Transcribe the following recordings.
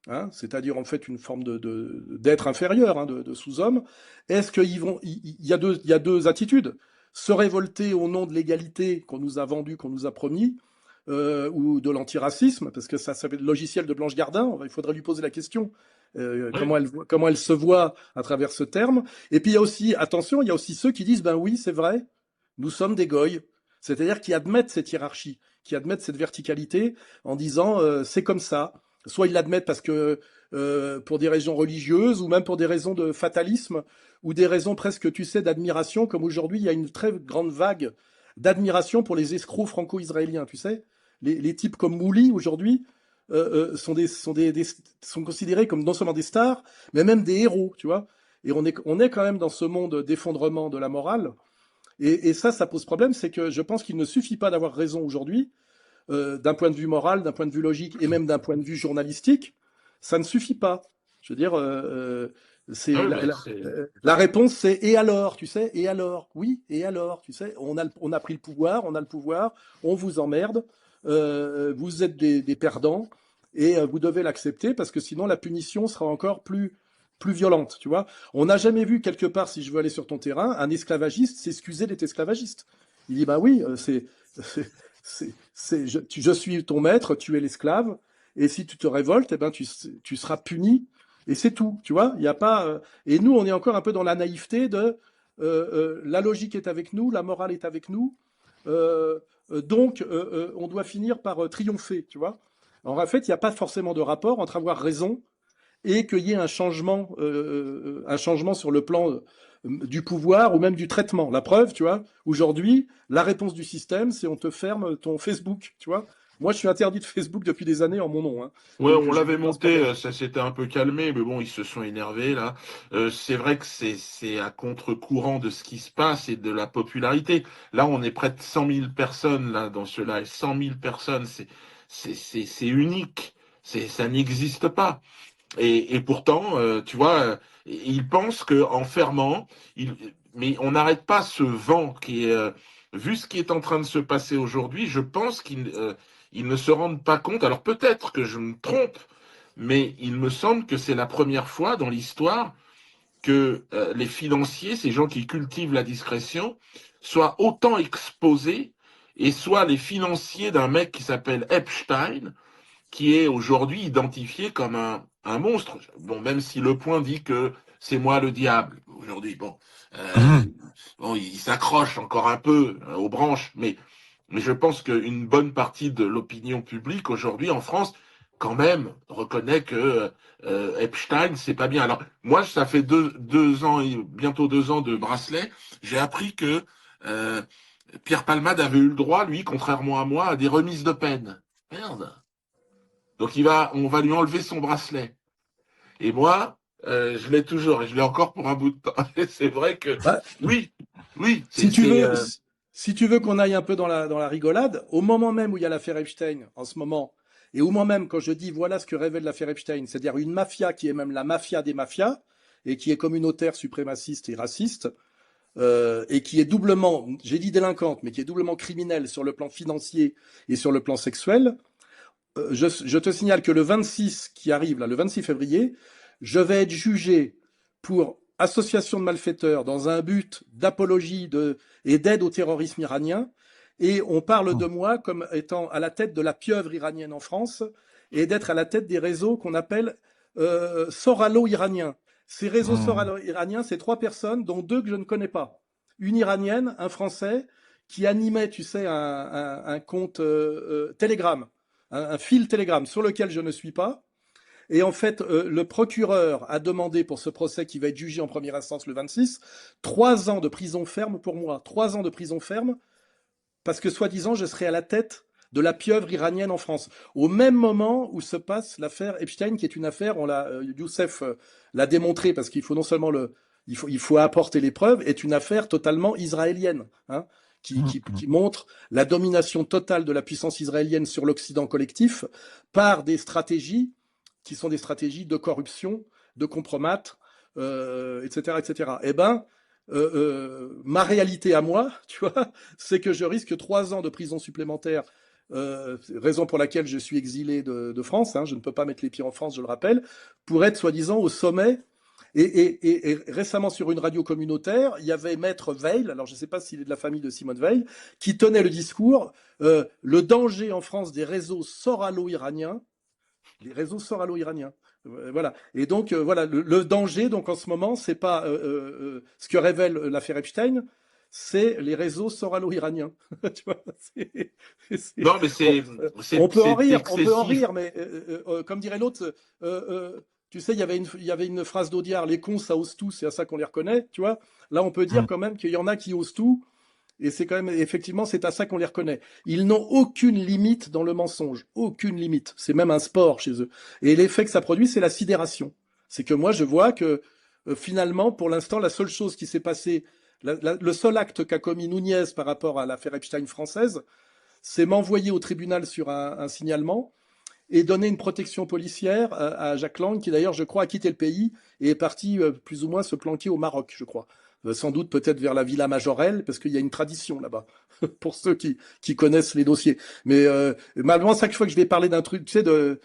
hein, c'est-à-dire en fait une forme d'être inférieur, hein, de sous-homme. Est-ce qu'il y a deux attitudes. Se révolter au nom de l'égalité qu'on nous a vendu, qu'on nous a promis, ou de l'antiracisme, parce que ça fait le logiciel de Blanche Gardin, il faudrait lui poser la question. Oui. Comment elle se voit à travers ce terme. Et puis il y a aussi, attention, il y a aussi ceux qui disent, ben oui, c'est vrai, nous sommes des goïs. C'est-à-dire qui admettent cette hiérarchie, qui admettent cette verticalité en disant, c'est comme ça. Soit ils l'admettent parce que pour des raisons religieuses ou même pour des raisons de fatalisme ou des raisons presque, tu sais, d'admiration, comme aujourd'hui, il y a une très grande vague d'admiration pour les escrocs franco-israéliens, tu sais. Les types comme Mouli, aujourd'hui, sont considérés comme non seulement des stars, mais même des héros, tu vois. Et on est quand même dans ce monde d'effondrement de la morale. Et ça pose problème, c'est que je pense qu'il ne suffit pas d'avoir raison aujourd'hui, d'un point de vue moral, d'un point de vue logique et même d'un point de vue journalistique. Ça ne suffit pas. Je veux dire, Ah c'est oui, mais c'est. la réponse, c'est et alors, tu sais, et alors, oui, et alors, tu sais, on a pris le pouvoir, on a le pouvoir, on vous emmerde, vous êtes des perdants et vous devez l'accepter parce que sinon la punition sera encore plus violente, tu vois. On n'a jamais vu quelque part, si je veux aller sur ton terrain, un esclavagiste s'excuser d'être esclavagiste. Il dit bah oui, je suis ton maître, tu es l'esclave, et si tu te révoltes, eh ben tu seras puni, et c'est tout, tu vois. Il y a pas. Et nous, on est encore un peu dans la naïveté de la logique est avec nous, la morale est avec nous, donc on doit finir par triompher, tu vois. Alors, en fait, il n'y a pas forcément de rapport entre avoir raison et qu'il y ait un changement sur le plan du pouvoir ou même du traitement. La preuve, tu vois, aujourd'hui, la réponse du système, c'est on te ferme ton Facebook, tu vois. Moi, je suis interdit de Facebook depuis des années en mon nom, hein. Ouais, Donc on j'ai l'avait aucun monté, scandale. ça s'était un peu calmé, mais bon, ils se sont énervés là. C'est vrai que c'est à contre-courant de ce qui se passe et de la popularité. Là, on est près de 100 000 personnes là dans ce live. 100 000 personnes, c'est unique. Ça n'existe pas. Et pourtant, tu vois, ils pensent que en fermant, mais on n'arrête pas ce vent qui est, vu ce qui est en train de se passer aujourd'hui, je pense qu'ils ne se rendent pas compte. Alors peut-être que je me trompe, mais il me semble que c'est la première fois dans l'histoire que les financiers, ces gens qui cultivent la discrétion, soient autant exposés et soient les financiers d'un mec qui s'appelle Epstein, qui est aujourd'hui identifié comme un monstre. Bon, même si Le Point dit que c'est moi le diable aujourd'hui. Bon, euh, Mhm. bon, il s'accroche encore un peu aux branches, mais je pense qu'une bonne partie de l'opinion publique aujourd'hui en France, quand même, reconnaît que Epstein, c'est pas bien. Alors, moi, ça fait 2 ans, bientôt 2 ans de bracelet, j'ai appris que euh, Pierre Palmade avait eu le droit, lui, contrairement à moi, à des remises de peine. Merde. Donc on va lui enlever son bracelet. Et moi, je l'ai toujours et je l'ai encore pour un bout de temps. Et c'est vrai que Bah, oui, oui, si tu veux, si tu veux qu'on aille un peu dans la rigolade, au moment même où il y a l'affaire Epstein, en ce moment, et au moment même quand je dis voilà ce que révèle l'affaire Epstein, c'est-à-dire une mafia qui est même la mafia des mafias et qui est communautaire, suprémaciste et raciste, et qui est doublement, j'ai dit délinquante, mais qui est doublement criminelle sur le plan financier et sur le plan sexuel, je te signale que le 26 qui arrive, là, le 26 février, je vais être jugé pour association de malfaiteurs dans un but d'apologie et d'aide au terrorisme iranien. Et on parle de moi comme étant à la tête de la pieuvre iranienne en France et d'être à la tête des réseaux qu'on appelle soralo-iraniens. Ces réseaux Mhm. soralo-iraniens, c'est trois personnes, dont deux que je ne connais pas. Une iranienne, un français, qui animait, tu sais, un compte Telegram, un fil Telegram sur lequel je ne suis pas. Et en fait, le procureur a demandé pour ce procès qui va être jugé en première instance le 26, 3 ans de prison ferme pour moi. 3 ans de prison ferme parce que soi-disant, je serai à la tête de la pieuvre iranienne en France. Au même moment où se passe l'affaire Epstein, qui est une affaire, Youssef l'a démontré, parce qu'il faut non seulement il faut apporter les preuves, est une affaire totalement israélienne, hein, qui montre la domination totale de la puissance israélienne sur l'Occident collectif par des stratégies qui sont des stratégies de corruption, de compromat, etc., etc. Eh ben, ma réalité à moi, tu vois, c'est que je risque 3 ans de prison supplémentaire raison pour laquelle je suis exilé de France, hein, je ne peux pas mettre les pieds en France, je le rappelle, pour être soi-disant au sommet. Et récemment, sur une radio communautaire, il y avait Maître Veil, alors je ne sais pas s'il est de la famille de Simone Veil, qui tenait le discours le danger en France des réseaux soralo-iraniens, les réseaux soralo-iraniens. Voilà. Et donc, voilà, le danger, donc en ce moment, c'est pas ce que révèle l'affaire Epstein, c'est les réseaux soralo-iraniens. Tu vois, Non, mais bon, c'est c'est on peut en excessif. rire, mais comme dirait l'autre, tu sais, il y avait une phrase d'Audiard, les cons, ça ose tout, c'est à ça qu'on les reconnaît, tu vois. Là, on peut dire Mm. quand même qu'il y en a qui osent tout, et c'est quand même, effectivement, c'est à ça qu'on les reconnaît. Ils n'ont aucune limite dans le mensonge, aucune limite. C'est même un sport chez eux. Et l'effet que ça produit, c'est la sidération. C'est que moi, je vois que finalement, pour l'instant, la seule chose qui s'est passée, le seul acte qu'a commis Nunez par rapport à l'affaire Epstein française, c'est m'envoyer au tribunal sur un signalement et donner une protection policière à Jacques Lang, qui d'ailleurs, je crois, a quitté le pays et est parti plus ou moins se planquer au Maroc, je crois. Sans doute peut-être vers la Villa Majorelle, parce qu'il y a une tradition là-bas, pour ceux qui connaissent les dossiers. Mais malheureusement, chaque fois que je vais parler d'un truc, tu sais, de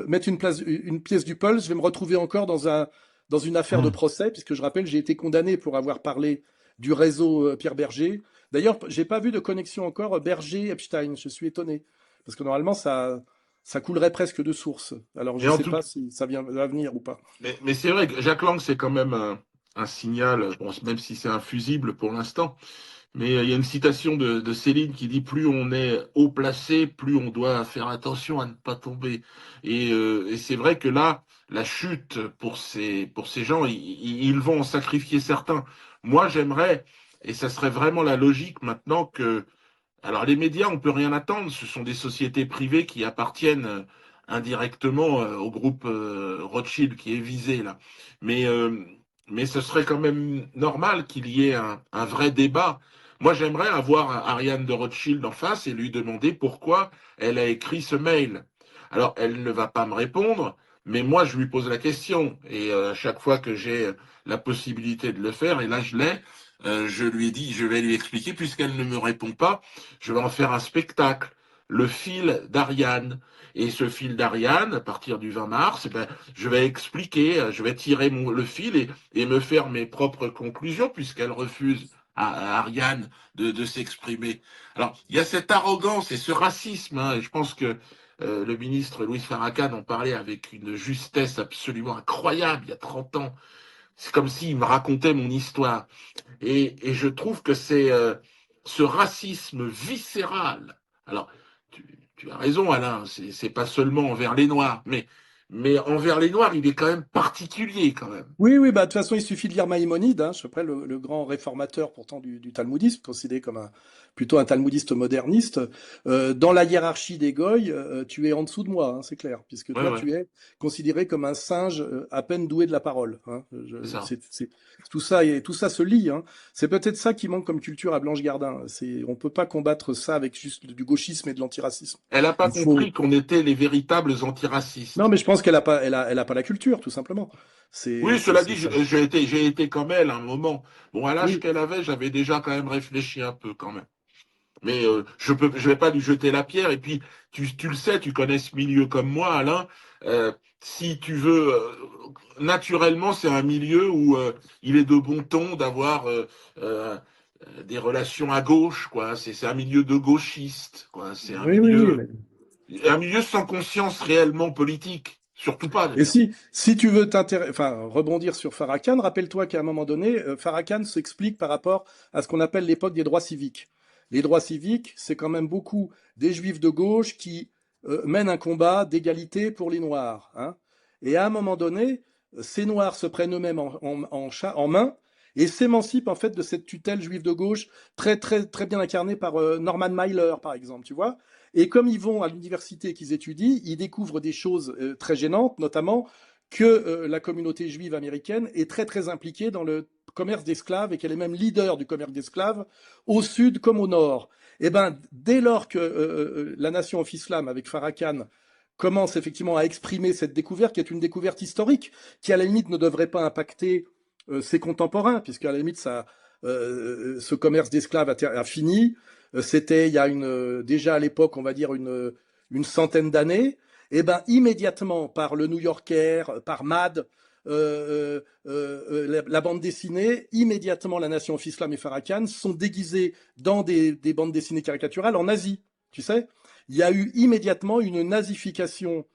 mettre une pièce du Pulse, je vais me retrouver encore dans une affaire de Mm. procès, puisque je rappelle, j'ai été condamné pour avoir parlé du réseau Pierre Berger. D'ailleurs, j'ai pas vu de connexion encore Berger-Epstein. Je suis étonné, parce que normalement, ça coulerait presque de source. Alors, je Mais ne en sais tout, pas si ça va venir ou pas. mais c'est vrai que Jacques Lang, c'est quand même un signal, bon, même si c'est infusible pour l'instant. Mais il y a une citation de Céline qui dit plus on est haut placé, plus on doit faire attention à ne pas tomber. Et c'est vrai que là, la chute pour ces gens, ils vont en sacrifier certains. Moi, j'aimerais, et ça serait vraiment la logique maintenant que, alors les médias, on peut rien attendre. Ce sont des sociétés privées qui appartiennent indirectement au groupe Rothschild qui est visé là. Mais euh, mais ce serait quand même normal qu'il y ait un vrai débat. Moi, j'aimerais avoir Ariane de Rothschild en face et lui demander pourquoi elle a écrit ce mail. Alors, elle ne va pas me répondre, mais moi, je lui pose la question. Et à chaque fois que j'ai la possibilité de le faire, et là, je l'ai, je lui ai dit, je vais lui expliquer, puisqu'elle ne me répond pas, je vais en faire un spectacle, le fil d'Ariane. Et ce fil d'Ariane, à partir du 20 mars, eh ben, je vais expliquer, je vais tirer le fil et me faire mes propres conclusions, puisqu'elle refuse à Ariane de s'exprimer. Alors, il y a cette arrogance et ce racisme, hein, et je pense que le ministre Louis Farrakhan en parlait avec une justesse absolument incroyable il y a 30 ans. C'est comme s'il me racontait mon histoire. Et je trouve que c'est ce racisme viscéral. Alors, tu, tu as raison, Alain, c'est pas seulement envers les Noirs, mais envers les Noirs, il est quand même particulier, quand même. Oui, oui, bah, de toute façon, il suffit de lire Maïmonide, hein, je rappelle le grand réformateur pourtant du talmudisme, considéré comme plutôt un talmudiste moderniste. Dans la hiérarchie des goïs, tu es en dessous de moi, hein, c'est clair, puisque Ouais, toi, ouais, tu es considéré comme un singe à peine doué de la parole. Hein. c'est ça. Tout ça, et tout ça se lie. Hein. C'est peut-être ça qui manque comme culture à Blanche Gardin. On peut pas combattre ça avec juste du gauchisme et de l'antiracisme. Elle n'a pas Il faut. compris qu'on était les véritables Non, antiracistes. mais je pense qu'elle a pas, elle a pas la culture, tout simplement. Oui, cela dit, C'est ça. j'ai été comme elle à un moment. Bon, à l'âge Oui. qu'elle avait, j'avais déjà quand même réfléchi un peu quand même. Mais je vais pas lui jeter la pierre. Et puis, tu le sais, tu connais ce milieu comme moi, Alain. Si tu veux, naturellement, c'est un milieu où il est de bon ton d'avoir euh, des relations à gauche, quoi. C'est un milieu de gauchistes, quoi. C'est Oui, oui, oui. un milieu sans conscience réellement politique. Surtout pas, Et d'ailleurs. si tu veux enfin, rebondir sur Farrakhan, rappelle-toi qu'à un moment donné, Farrakhan s'explique par rapport à ce qu'on appelle l'époque des droits civiques. Les droits civiques, c'est quand même beaucoup des juifs de gauche qui mènent un combat d'égalité pour les Noirs. Hein. Et à un moment donné, ces Noirs se prennent eux-mêmes en main et s'émancipent en fait de cette tutelle juive de gauche très, très, très bien incarnée par Norman Mailer, par exemple, tu vois. Et comme ils vont à l'université qu'ils étudient, ils découvrent des choses très gênantes, notamment que la communauté juive américaine est très très impliquée dans le commerce d'esclaves et qu'elle est même leader du commerce d'esclaves au sud comme au nord. Et ben dès lors que la nation of Islam avec Farrakhan commence effectivement à exprimer cette découverte, qui est une découverte historique, qui à la limite ne devrait pas impacter ses contemporains, puisqu'à la limite ce commerce d'esclaves a fini, c'était il y a déjà à l'époque, on va dire une centaine d'années, et ben immédiatement par le New-Yorker, par Mad, la bande dessinée, immédiatement la Nation of Islam et Farrakhan sont déguisés dans des bandes dessinées caricaturales en Asie. Tu sais, il y a eu immédiatement une nazification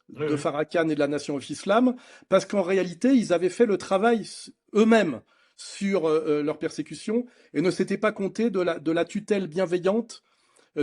Oui, de oui. Farrakhan et de la Nation of Islam, parce qu'en réalité, ils avaient fait le travail eux-mêmes sur leur persécution et ne s'étaient pas comptés de la tutelle bienveillante,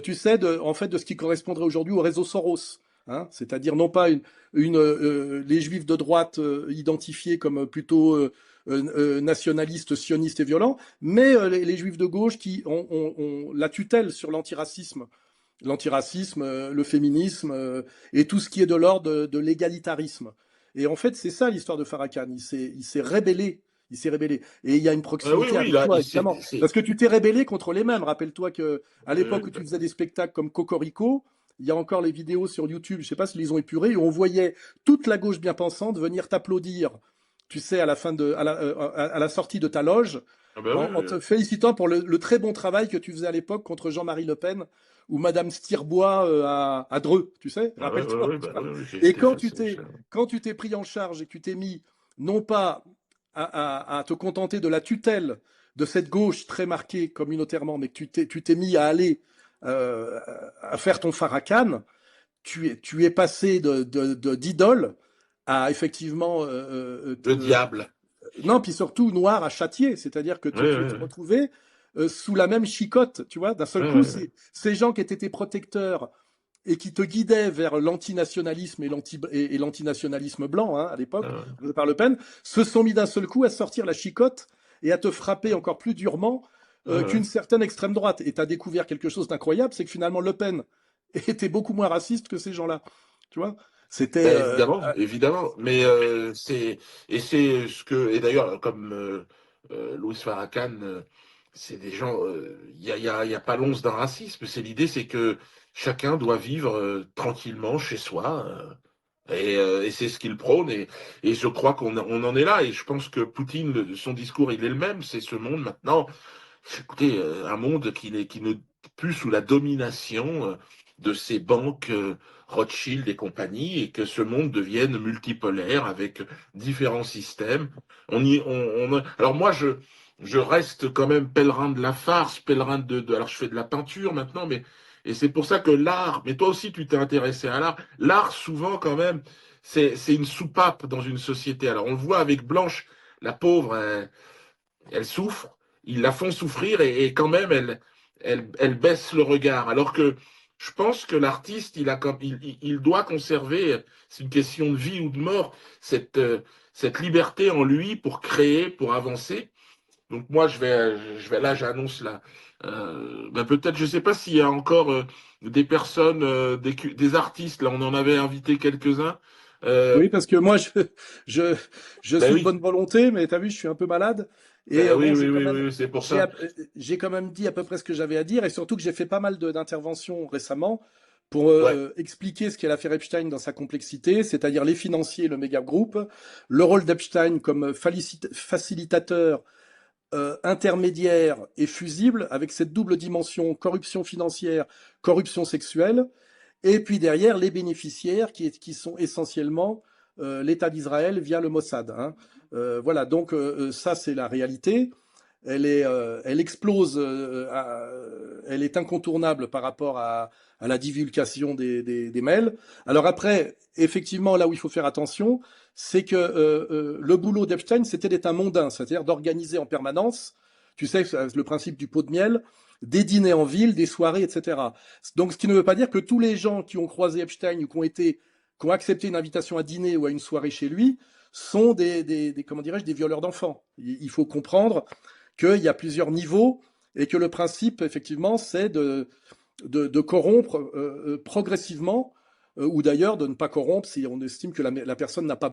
tu sais, en fait, de ce qui correspondrait aujourd'hui au réseau Soros. Hein, c'est-à-dire non pas les juifs de droite identifiés comme plutôt nationalistes, sionistes et violents, mais les juifs de gauche qui ont la tutelle sur l'antiracisme, le féminisme et tout ce qui est de l'ordre de l'égalitarisme. Et en fait, c'est ça l'histoire de Farrakhan. Il s'est rébellé. Il s'est rébellé. Et il y a une Oui, proximité oui, avec là, toi, évidemment. Parce que tu t'es rébellé contre les mêmes. Rappelle-toi que à l'époque où tu bah, faisais des spectacles comme Cocorico, il y a encore les vidéos sur YouTube, je ne sais pas s'ils les ont épurées, où on voyait toute la gauche bien pensante venir t'applaudir, tu sais, à la fin à la sortie de ta loge, ah bah oui, en oui, te félicitant pour le très bon travail que tu faisais à l'époque contre Jean-Marie Le Pen ou Madame Stirbois à Dreux, tu sais, ah ouais, ouais, rappelle-toi. ouais, bah oui, oui, j'ai Et été fasciné. quand tu t'es pris en charge et que tu t'es mis non pas à te contenter de la tutelle de cette gauche très marquée communautairement, mais que tu t'es mis à aller euh, à faire ton Farrakhan, tu es passé d'idole à effectivement Le diable. non, puis surtout noir à châtier, c'est-à-dire que Oui, tu te oui, retrouvais sous la même chicotte, tu vois. D'un seul oui, coup, oui, oui. ces gens qui étaient tes protecteurs et qui te guidaient vers l'antinationalisme et l'antinationalisme blanc, hein, à l'époque, Ah, par Le Pen, se sont mis d'un seul coup à sortir la chicotte et à te frapper encore plus durement ouais, ouais. qu'une certaine extrême droite. Et tu as découvert quelque chose d'incroyable, c'est que finalement Le Pen était beaucoup moins raciste que ces gens-là. Tu vois. C'était Ben, évidemment, évidemment. Mais c'est ce que et d'ailleurs comme Louis Farrakhan, c'est des gens. Il y a pas l'once d'un racisme. C'est l'idée, c'est que chacun doit vivre tranquillement chez soi. Et c'est ce qu'il prône. Et je crois on en est là. Et je pense que Poutine, son discours, il est le même. C'est ce monde maintenant. Écoutez, un monde qui ne plus sous la domination de ces banques Rothschild et compagnie, et que ce monde devienne multipolaire avec différents systèmes. Alors moi, je reste quand même pèlerin de la farce, pèlerin alors je fais de la peinture maintenant, mais et c'est pour ça que l'art. Mais toi aussi, tu t'es intéressé à l'art. L'art, souvent quand même, c'est une soupape dans une société. Alors on le voit avec Blanche, la pauvre. Elle souffre, ils la font souffrir et quand même elle baisse le regard. Alors que je pense que l'artiste, il doit conserver, c'est une question de vie ou de mort, cette liberté en lui pour créer, pour avancer. Donc moi, là, j'annonce là. Ben peut-être, je sais pas s'il y a encore des personnes, des artistes. Là, on en avait invité quelques-uns. Euh, oui, parce que moi, je, je ben suis de oui, bonne volonté, mais tu as vu, je suis un peu malade. Et ben oui, bon, oui, oui, oui, oui, c'est pour ça. j'ai quand même dit à peu près ce que j'avais à dire, et surtout que j'ai fait pas mal d'interventions récemment pour Ouais. expliquer ce qu'est l'affaire Epstein dans sa complexité, c'est-à-dire les financiers, le méga groupe, le rôle d'Epstein comme facilitateur, intermédiaire et fusible, avec cette double dimension corruption financière, corruption sexuelle. Et puis derrière, les bénéficiaires qui sont essentiellement l'État d'Israël via le Mossad. Hein. Voilà, donc ça c'est la réalité. Elle explose, elle est incontournable par rapport à la divulgation des mails. Alors après, effectivement, là où il faut faire attention, c'est que le boulot d'Epstein, c'était d'être un mondain, c'est-à-dire d'organiser en permanence, tu sais, le principe du pot de miel, des dîners en ville, des soirées, etc. Donc, ce qui ne veut pas dire que tous les gens qui ont croisé Epstein ou qui ont accepté une invitation à dîner ou à une soirée chez lui sont comment dirais-je, des violeurs d'enfants. Il faut comprendre qu'il y a plusieurs niveaux et que le principe, effectivement, c'est de corrompre progressivement ou d'ailleurs de ne pas corrompre si on estime que la personne n'a pas